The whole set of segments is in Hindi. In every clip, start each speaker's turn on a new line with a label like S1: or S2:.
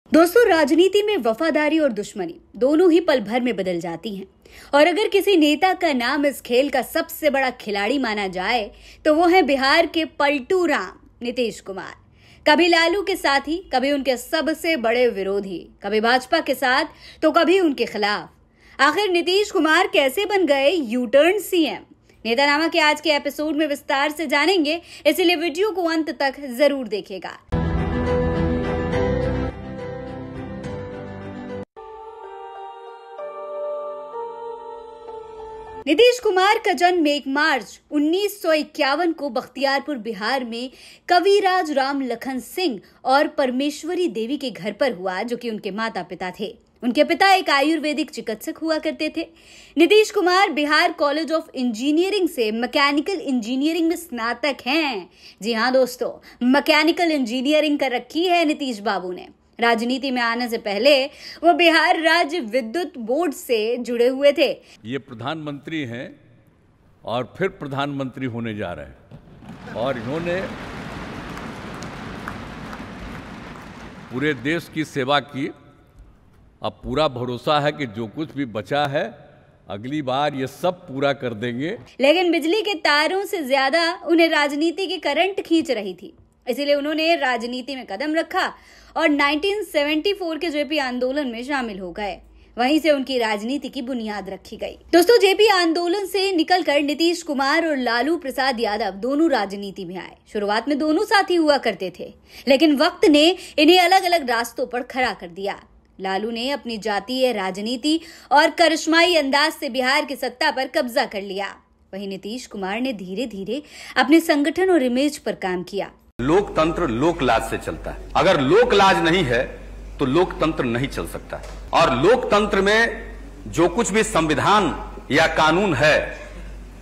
S1: दोस्तों, राजनीति में वफादारी और दुश्मनी दोनों ही पल भर में बदल जाती हैं। और अगर किसी नेता का नाम इस खेल का सबसे बड़ा खिलाड़ी माना जाए तो वो है बिहार के पलटू राम नीतीश कुमार। कभी लालू के साथी, कभी उनके सबसे बड़े विरोधी, कभी भाजपा के साथ तो कभी उनके खिलाफ। आखिर नीतीश कुमार कैसे बन गए यू टर्न सीएम? नेतानामा के आज के एपिसोड में विस्तार से जानेंगे, इसलिए वीडियो को अंत तक जरूर देखिएगा। नीतीश कुमार का जन्म 1 मार्च 1951 को बख्तियारपुर बिहार में कविराज राम लखन सिंह और परमेश्वरी देवी के घर पर हुआ, जो कि उनके माता पिता थे। उनके पिता एक आयुर्वेदिक चिकित्सक हुआ करते थे। Nitish Kumar Bihar college of engineering से मैकेनिकल इंजीनियरिंग में स्नातक हैं। जी हाँ दोस्तों, मैकेनिकल इंजीनियरिंग कर रखी है नीतीश बाबू ने। राजनीति में आने से पहले वो बिहार राज्य विद्युत बोर्ड से जुड़े हुए थे।
S2: ये प्रधानमंत्री हैं और फिर प्रधानमंत्री होने जा रहे हैं और इन्होंने पूरे देश की सेवा की। अब पूरा भरोसा है कि जो कुछ भी बचा है अगली बार ये सब पूरा कर देंगे।
S1: लेकिन बिजली के तारों से ज्यादा उन्हें राजनीति की करंट खींच रही थी, इसीलिए उन्होंने राजनीति में कदम रखा और 1974 के जेपी आंदोलन में शामिल हो गए। वहीं से उनकी राजनीति की बुनियाद रखी गई। दोस्तों, जेपी आंदोलन से निकलकर नीतीश कुमार और लालू प्रसाद यादव दोनों राजनीति में आए। शुरुआत में दोनों साथी हुआ करते थे, लेकिन वक्त ने इन्हें अलग अलग रास्तों पर खड़ा कर दिया। लालू ने अपनी जातीय राजनीति और करिश्माई अंदाज से बिहार की सत्ता पर कब्जा कर लिया। वहीं नीतीश कुमार ने धीरे धीरे अपने संगठन और इमेज पर काम किया।
S3: लोकतंत्र लोकलाज से चलता है। अगर लोकलाज नहीं है तो लोकतंत्र नहीं चल सकता। और लोकतंत्र में जो कुछ भी संविधान या कानून है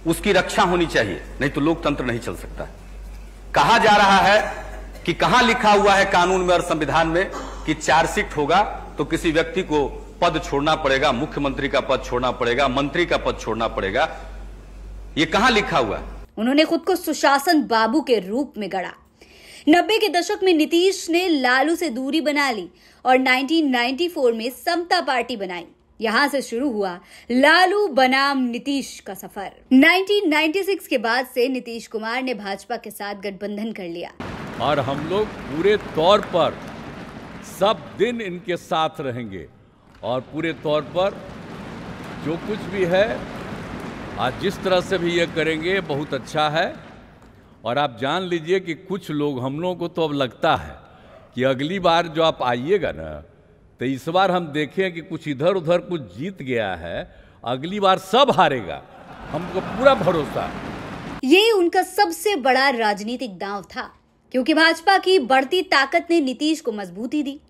S3: उसकी रक्षा होनी चाहिए, नहीं तो लोकतंत्र नहीं चल सकता। कहा जा रहा है कि कहां लिखा हुआ है कानून में और संविधान में कि चार्जशीट होगा तो किसी व्यक्ति को पद छोड़ना पड़ेगा, मुख्यमंत्री का पद छोड़ना पड़ेगा, मंत्री का पद छोड़ना पड़ेगा। ये कहां लिखा हुआ है?
S1: उन्होंने खुद को सुशासन बाबू के रूप में गढ़ा। 90 के दशक में नीतीश ने लालू से दूरी बना ली और 1994 में समता पार्टी बनाई। यहां से शुरू हुआ लालू बनाम नीतीश का सफर। 1996 के बाद से नीतीश कुमार ने भाजपा के साथ गठबंधन कर लिया
S2: और हम लोग पूरे तौर पर सब दिन इनके साथ रहेंगे और पूरे तौर पर जो कुछ भी है आज जिस तरह से भी ये करेंगे बहुत अच्छा है। और आप जान लीजिए कि कुछ लोग, हम लोगों को तो अब लगता है कि अगली बार जो आप आइएगा ना तो इस बार हम देखें कि कुछ इधर उधर कुछ जीत गया है, अगली बार सब हारेगा, हमको पूरा भरोसा है।
S1: ये उनका सबसे बड़ा राजनीतिक दांव था, क्योंकि भाजपा की बढ़ती ताकत ने नीतीश को मजबूती दी।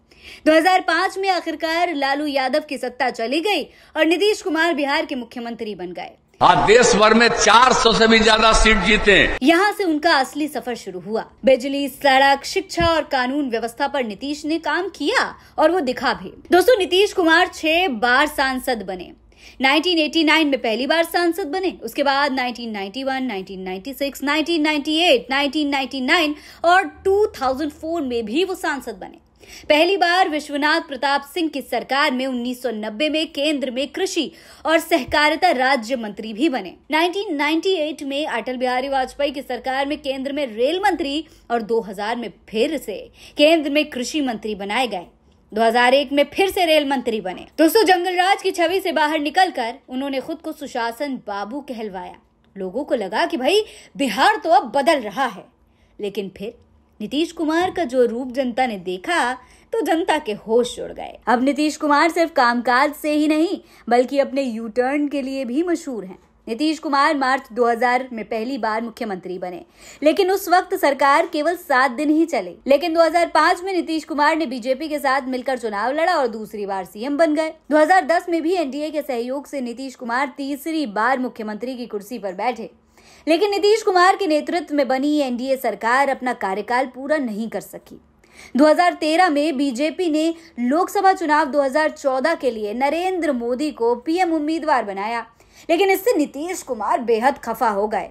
S1: 2005 में आखिरकार लालू यादव की सत्ता चली गई और नीतीश कुमार बिहार के मुख्यमंत्री बन गए।
S4: आज देश भर में 400 से भी ज्यादा सीट जीते।
S1: यहाँ से उनका असली सफर शुरू हुआ। बिजली, सड़क, शिक्षा और कानून व्यवस्था पर नीतीश ने काम किया और वो दिखा भी। दोस्तों, नीतीश कुमार 6 बार सांसद बने। 1989 में पहली बार सांसद बने, उसके बाद 1991, 1996, 1998, 1999 और 2004 में भी वो सांसद बने। पहली बार विश्वनाथ प्रताप सिंह की सरकार में 1990 में केंद्र में कृषि और सहकारिता राज्य मंत्री भी बने। 1998 में अटल बिहारी वाजपेयी की सरकार में केंद्र में रेल मंत्री और 2000 में फिर से केंद्र में कृषि मंत्री बनाए गए। 2001 में फिर से रेल मंत्री बने। दोस्तों, जंगलराज की छवि से बाहर निकलकर उन्होंने खुद को सुशासन बाबू कहलवाया। लोगों को लगा कि भाई बिहार तो अब बदल रहा है, लेकिन फिर नीतीश कुमार का जो रूप जनता ने देखा तो जनता के होश उड़ गए। अब नीतीश कुमार सिर्फ कामकाज से ही नहीं बल्कि अपने यू टर्न के लिए भी मशहूर हैं। नीतीश कुमार मार्च 2000 में पहली बार मुख्यमंत्री बने, लेकिन उस वक्त सरकार केवल 7 दिन ही चली। लेकिन 2005 में नीतीश कुमार ने बीजेपी के साथ मिलकर चुनाव लड़ा और दूसरी बार सीएम बन गए। 2010 में भी एनडीए के सहयोग से नीतीश कुमार तीसरी बार मुख्यमंत्री की कुर्सी पर बैठे। लेकिन नीतीश कुमार के नेतृत्व में बनी एनडीए सरकार अपना कार्यकाल पूरा नहीं कर सकी। 2013 में बीजेपी ने लोकसभा चुनाव 2014 के लिए नरेंद्र मोदी को पीएम उम्मीदवार बनाया, लेकिन इससे नीतीश कुमार बेहद खफा हो गए।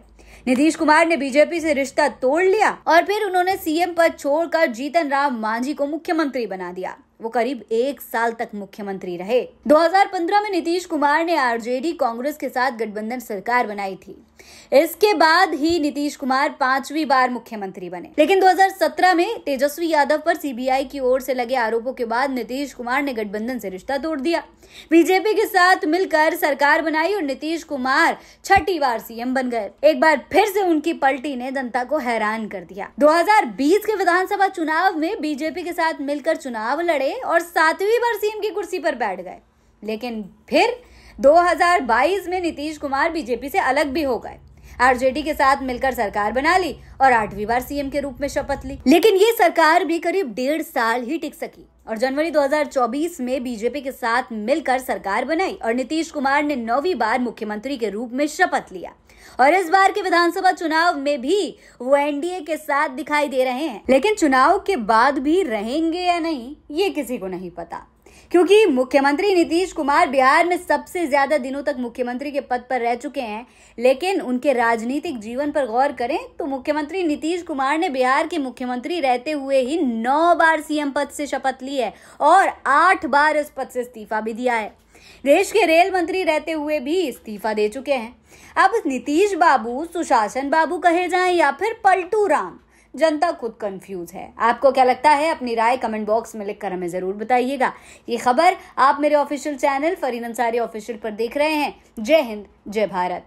S1: नीतीश कुमार ने बीजेपी से रिश्ता तोड़ लिया और फिर उन्होंने सीएम पद छोड़कर जीतन राम मांझी को मुख्यमंत्री बना दिया। वो करीब 1 साल तक मुख्यमंत्री रहे। 2015 में नीतीश कुमार ने आरजेडी कांग्रेस के साथ गठबंधन सरकार बनाई थी। इसके बाद ही नीतीश कुमार 5वीं बार मुख्यमंत्री बने। लेकिन 2017 में तेजस्वी यादव पर सीबीआई की ओर से लगे आरोपों के बाद नीतीश कुमार ने गठबंधन से रिश्ता तोड़ दिया, बीजेपी के साथ मिलकर सरकार बनाई और नीतीश कुमार 6ठी बार सीएम बन गए। एक बार फिर से उनकी पलटी ने जनता को हैरान कर दिया। 2020 के विधानसभा चुनाव में बीजेपी के साथ मिलकर चुनाव लड़े और 7वीं बार सीएम की कुर्सी पर बैठ गए। लेकिन फिर 2022 में नीतीश कुमार बीजेपी से अलग भी हो गए, आरजेडी के साथ मिलकर सरकार बना ली और 8वीं बार सीएम के रूप में शपथ ली। लेकिन ये सरकार भी करीब 1.5 साल ही टिक सकी और जनवरी 2024 में बीजेपी के साथ मिलकर सरकार बनाई और नीतीश कुमार ने 9वीं बार मुख्यमंत्री के रूप में शपथ लिया। और इस बार के विधानसभा चुनाव में भी वो एनडीए के साथ दिखाई दे रहे हैं। लेकिन चुनाव के बाद भी रहेंगे या नहीं, ये किसी को नहीं पता, क्योंकि मुख्यमंत्री नीतीश कुमार बिहार में सबसे ज्यादा दिनों तक मुख्यमंत्री के पद पर रह चुके हैं। लेकिन उनके राजनीतिक जीवन पर गौर करें तो मुख्यमंत्री नीतीश कुमार ने बिहार के मुख्यमंत्री रहते हुए ही 9 बार सीएम पद से शपथ ली है और 8 बार इस पद से इस्तीफा भी दिया है। देश के रेल मंत्री रहते हुए भी इस्तीफा दे चुके हैं। अब नीतीश बाबू सुशासन बाबू कहे जाएं या फिर पलटू राम, जनता खुद कंफ्यूज है। आपको क्या लगता है? अपनी राय कमेंट बॉक्स में लिखकर हमें जरूर बताइएगा। ये खबर आप मेरे official channel Farheen Ansari official पर देख रहे हैं। जय हिंद, जय भारत।